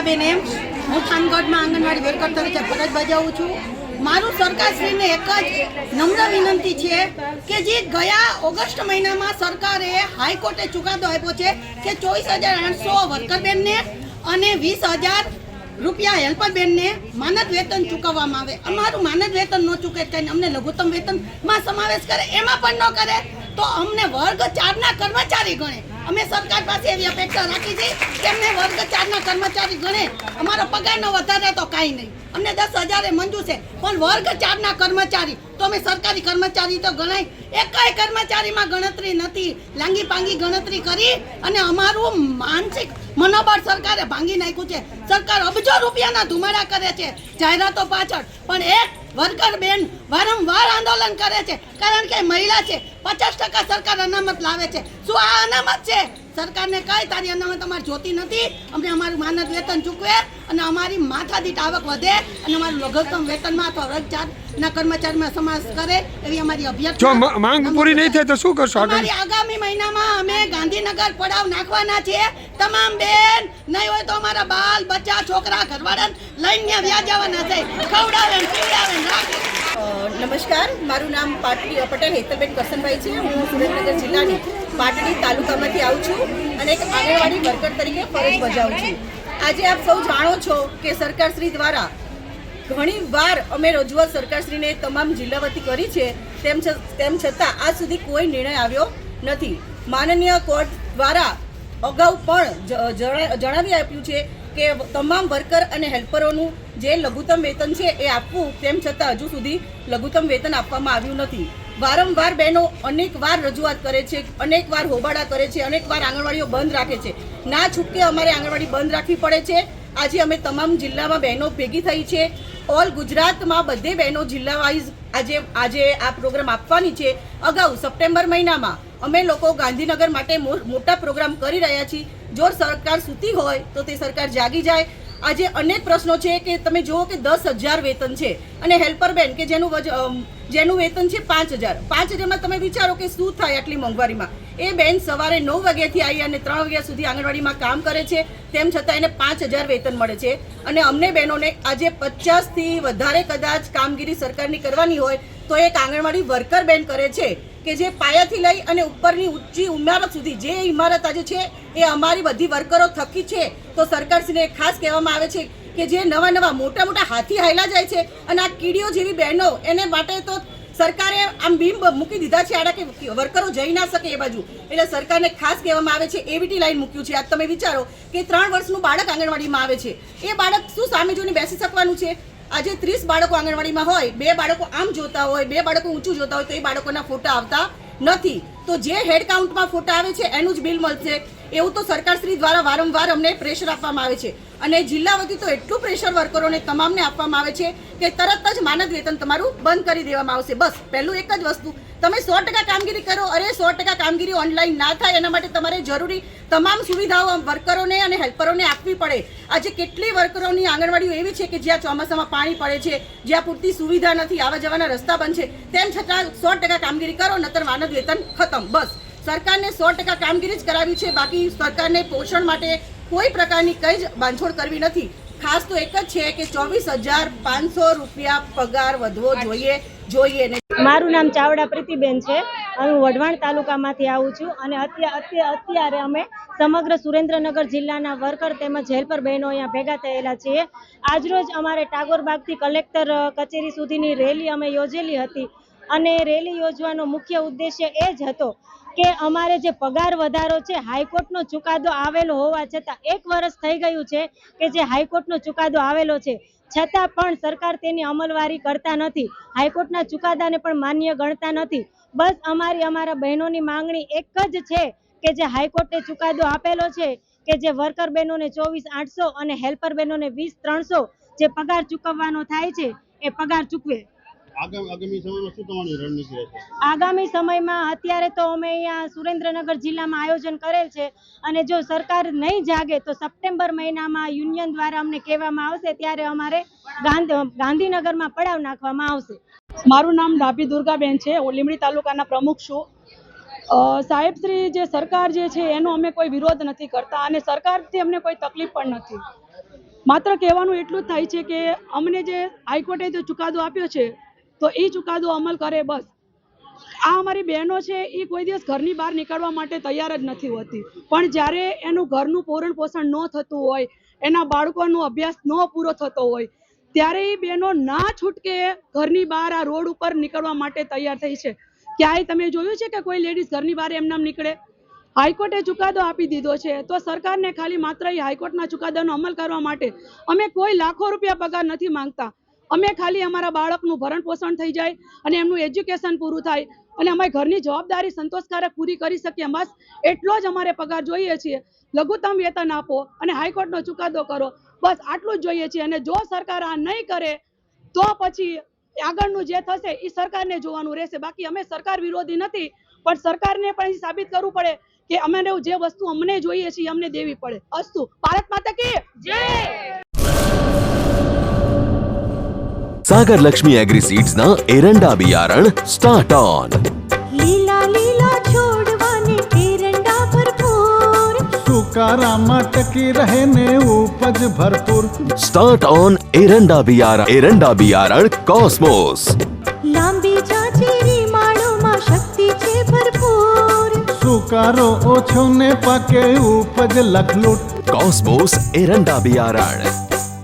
મીનાબેન એમ હું થાનગઢમાં આંગણવાડી વર્કર તરીકે ફરજ બજાવું છું। મારું સરકારશ્રીને એક જ નમ્ર વિનંતી છે કે જે ગયા ઓગસ્ટ મહિનામાં સરકારે હાઈકોર્ટે ચુકાદો આપ્યો છે કે 24,800 વર્કર બેનને અને 20,000 રૂપિયા હેલ્પર બેનને માનદ વેતન ચૂકવવામાં આવે। અમારું માનદ વેતન ન ચૂકે કરીને અમને લઘુત્તમ વેતનમાં સમાવેશ કરે, એમાં પણ ન કરે તો અમને વર્ગ 4ના કર્મચારી ગણે। અમે સરકાર પાસે એવી અપેક્ષા રાખી છે કે અમને વર્ગ 4ના કર્મચારી ગણે। અમારો પગારનો વધારે તો કાંઈ નહીં, અમને 10,000 મંજૂર છે, પણ વર્ગ 4ના કર્મચારી તો અમે સરકારી કર્મચારી તો ગણાય। એકેય કર્મચારીમાં ગણતરી નથી, લાંગી પાંગી ગણતરી કરી અને અમારું માનસિક મનોબળ સરકારે ભાંગી નાખ્યું છે। સરકાર અબજો રૂપિયાના ધુમાડા કરે છે જાહેરાતો પાછળ, પણ એક વર્કર બેન વારંવાર આંદોલન કરે છે કારણ કે મહિલા છે। 50% સરકાર અનામત લાવે છે। શું આ અનામત છે? સરકારને કઈ તારી અનામત અમારી જોતી નથી, અમને અમારું માનદ વેતન ચૂકવે અને અમારી માથાદીઠ આવક વધે અને અમારું લઘુત્તમ વેતનમાં અથવા વર્ગ 4ના કર્મચારીમાં સમાવેશ કરે એવી અમારી અભ્યર્થના। જો માંગ પૂરી નહીં થાય તો શું કરશો? અમારી આગામી મહિનામાં અમે ગાંધીનગર પડાવ નાખવાના છીએ। તમામ બેન નહીં હોય તો અમારા બાલ બચ્ચા છોકરા ઘરવાળાને લઈને વ્યાજ આવવાના છે, ખવડાવે પીવડાવે રાખે। નમસ્કાર, મારું નામ પાટડી પટેલ હેતલબેન કરસનભાઈ છે। હું સુરેન્દ્રનગર જિલ્લાની પાટડી તાલુકામાંથી આવું છું અને એક આંગણવાડી વર્કર તરીકે ફરજ બજાવું છું। આજે આપ સૌ જાણો છો કે સરકારશ્રી દ્વારા ઘણી વાર અમે રજૂઆત સરકારશ્રીને તમામ જિલ્લા વતી કરી છે, તેમ છતાં આજ સુધી કોઈ નિર્ણય આવ્યો નથી। માનનીય કોર્ટ દ્વારા અગાઉ પણ જણાવી આપ્યું છે કે તમામ વર્કર અને હેલ્પરોનું જે લઘુત્તમ વેતન છે એ આપવું, તેમ છતાં હજુ સુધી લઘુત્તમ વેતન આપવામાં આવ્યું નથી। વારંવાર બહેનો અનેક વાર રજૂઆત કરે છે, અનેક વાર હોબાળા કરે છે, અનેક વાર આંગણવાડીઓ બંધ રાખે છે। ના છૂટકે અમારે આંગણવાડી બંધ રાખવી પડે છે। આજે અમે તમામ જિલ્લામાં બહેનો ભેગી થઈ છે। ઓલ ગુજરાતમાં બધે બહેનો જિલ્લા વાઇઝ આજે આ પ્રોગ્રામ આપવાની છે। અગાઉ સપ્ટેમ્બર મહિનામાં અમે લોકો ગાંધીનગર માટે મોટા પ્રોગ્રામ કરી રહ્યા છીએ। જો સરકાર સૂતી હોય તો તે સરકાર જાગી જાય। આજે અનેક પ્રશ્નો છે કે તમે જુઓ કે 10,000 વેતન છે અને હેલ્પર બેન કે જેનું વેતન છે 5,000માં તમે વિચારો કે શું થાય આટલી મોંઘવારીમાં। એ બેન સવારે 9 વાગ્યાથી આવી અને 3 વાગ્યા સુધી આંગણવાડીમાં કામ કરે છે, તેમ છતાં એને 5,000 વેતન મળે છે। અને અમને બહેનોને આજે 50થી વધારે કદાચ કામગીરી સરકારની કરવાની હોય તો એક આંગણવાડી વર્કર બેન કરે છે કે જે પાયાથી લઈ અને ઉપરની ઊંચી ઇમારત સુધી જે ઇમારત આજે છે એ અમારી બધી વર્કરો થકી છે। તો સરકારશ્રીને ખાસ કહેવામાં આવે છે કે જે નવા મોટા હાથી હાયલા જાય છે અને આ કીડીઓ જેવી બહેનો એને માટે તો સરકારે આમ બીમ મૂકી દીધા છે આડા કે વર્કરો જઈ ના શકે એ બાજુ। એટલે સરકારને ખાસ કહેવામાં આવે છે એવીટી લાઈન મૂક્યું છે। આજ તમે વિચારો કે 3 વર્ષનું બાળક આંગણવાડીમાં આવે છે, એ બાળક શું સામે જોઈને બેસી શકવાનું છે? આજે 30 બાળકો આંગણવાડીમાં હોય, 2 બાળકો આમ જોતા હોય, 2 બાળકો ઊંચું જોતા હોય તો એ બાળકોના ફોટા આવતા નથી। તો જે હેડ કાઉન્ટમાં ફોટા આવે છે એનું જ બિલ મળશે, એવું તો સરકારશ્રી દ્વારા વારંવાર અમને પ્રેશર આપવામાં આવે છે। અને જિલ્લા વતી તો એટલું પ્રેશર વર્કરોને તમામને આપવામાં આવે છે કે તરત જ માનદ વેતન તમારું બંધ કરી દેવામાં આવશે। બસ પહેલું એક જ વસ્તુ, તમે 100% કામગીરી કરો। અરે 100% કામગીરી ઓનલાઈન ના થાય એના માટે તમારે જરૂરી તમામ સુવિધાઓ વર્કરોને અને હેલ્પરોને આપવી પડે। આજે કેટલી વર્કરોની આંગણવાડીઓ એવી છે કે જ્યાં ચોમાસામાં પાણી પડે છે, જ્યાં પૂરતી સુવિધા નથી, આવવા જવાના રસ્તા બંધ છે, તેમ છતાં 100% કામગીરી કરો નતર માનદ વેતન ખતમ। બસ સરકારને 100% કામગીરી જ કરાવી છે, બાકી સરકારને પોષણ માટે કોઈ પ્રકારની કંઈ જ બાંધછોડ કરવી નથી। ખાસ તો એક જ છે કે 24,500 રૂપિયા પગાર વધવો જોઈએ। મારું નામ ચાવડા પ્રીતિબેન છે, હું વઢવાણ તાલુકામાંથી આવું છું અને અત્યારે અમે સમગ્ર સુરેન્દ્રનગર જિલ્લાના વર્કર તેમજ હેલ્પર બહેનો અહીંયા ભેગા થયેલા છીએ। આજરોજ અમારે ટાગોરબાગથી કલેક્ટર કચેરી સુધીની રેલી અમે યોજેલી હતી અને રેલી યોજવાનો મુખ્ય ઉદ્દેશ્ય એ જ હતો કે અમારે જે પગાર વધારો છે, હાઈકોર્ટનો ચુકાદો આવેલો હોવા છતાં 1 વર્ષ થઈ ગયું છે કે જે હાઈકોર્ટનો ચુકાદો આવેલો છે, છતાં પણ સરકાર તેની અમલવારી કરતા નથી, હાઈકોર્ટના ચુકાદાને પણ માન્ય ગણતા નથી। બસ અમારા બહેનોની માંગણી એક જ છે કે જે હાઈકોર્ટે ચુકાદો આપેલો છે કે જે વર્કર બહેનોને 24,800 અને હેલ્પર બહેનોને 20,300 જે પગાર ચૂકવવાનો થાય છે એ પગાર ચૂકવે। આગામી સમયમાં શું તમારી રણનીતિ રહેશે? આગામી સમયમાં અત્યારે તો અમે અહીંયા સુરેન્દ્રનગર જિલ્લામાં આયોજન કરેલ છે અને જો સરકાર નહીં જાગે તો સપ્ટેમ્બર મહિનામાં યુનિયન દ્વારા અમને કહેવામાં આવશે ત્યારે અમારે ગાંધીનગરમાં પડાવ નાખવામાં આવશે। મારું નામ ડાભી દુર્ગાબેન છે, હું લીંબડી તાલુકાના પ્રમુખ છું। સાહેબશ્રી જે સરકાર જે છે એનો અમે કોઈ વિરોધ નથી કરતા અને સરકારથી અમને કોઈ તકલીફ પણ નથી। માત્ર કહેવાનું એટલું જ થાય છે કે અમને જે હાઈકોર્ટે જે ચુકાદો આપ્યો છે તો એ ચુકાદો અમલ કરે બસ. આ અમારી બહેનો છે એ કોઈ દિવસ ઘરની બહાર નીકળવા માટે તૈયાર જ નથી હોતી, પણ જ્યારે એનું ઘરનું પોષણ પોષણ ન થતું હોય, એના બાળકોનો અભ્યાસ ન પૂરો થતો હોય, ત્યારે એ બહેનો ના છૂટકે ઘરની બહાર આ રોડ ઉપર નીકળવા માટે તૈયાર થઈ છે. ક્યાંય તમે જોયું છે કે કોઈ લેડીઝ ઘરની બહાર એમનામ નીકળે? હાઈકોર્ટે ચુકાદો આપી દીધો છે તો સરકારને ખાલી માત્ર એ હાઈકોર્ટના ચુકાદાનો અમલ કરવા માટે અમે કોઈ લાખો રૂપિયા પગાર નથી માંગતા. અમે ખાલી અમારા બાળકનું ભરણ પોષણ થઈ જાય અને એમનું એજ્યુકેશન પૂરું થાય અને અમારી ઘરની જવાબદારી સંતોષકારક પૂરી કરી શકીએ, બસ એટલો જ અમારે પગાર જોઈએ છીએ. લઘુત્તમ વેતન આપો અને હાઈકોર્ટનો ચુકાદો કરો, બસ આટલું જ જોઈએ છીએ. અને જો સરકાર આ નહીં કરે તો પછી આગળનું જે થશે એ સરકારને જોવાનું રહેશે. બાકી અમે સરકાર વિરોધી નથી, પણ સરકારને પણ સાબિત કરવું પડે કે અમારે જે વસ્તુ અમને જોઈએ છે અમને દેવી પડે. અસ્તુ. ભારત માતા કી જય. सागर लक्ष्मी एग्रीसीड्स ना एरंडा बियारण स्टार्ट ऑन। લીલા લીલા છોડવાને એરંડા ભરપૂર, સુકારામાં ટકી રહે ને ઉપજ ભરપૂર. स्टार्ट ऑन एरंडा बियारण कॉस्मोस। લાંબી જાચેરી માળોમાં શક્તિ છે ભરપૂર, સુકારો ઓછો ને પાકે ઉપજ લખલૂટ. कॉस्मोस एरंडा बियारण।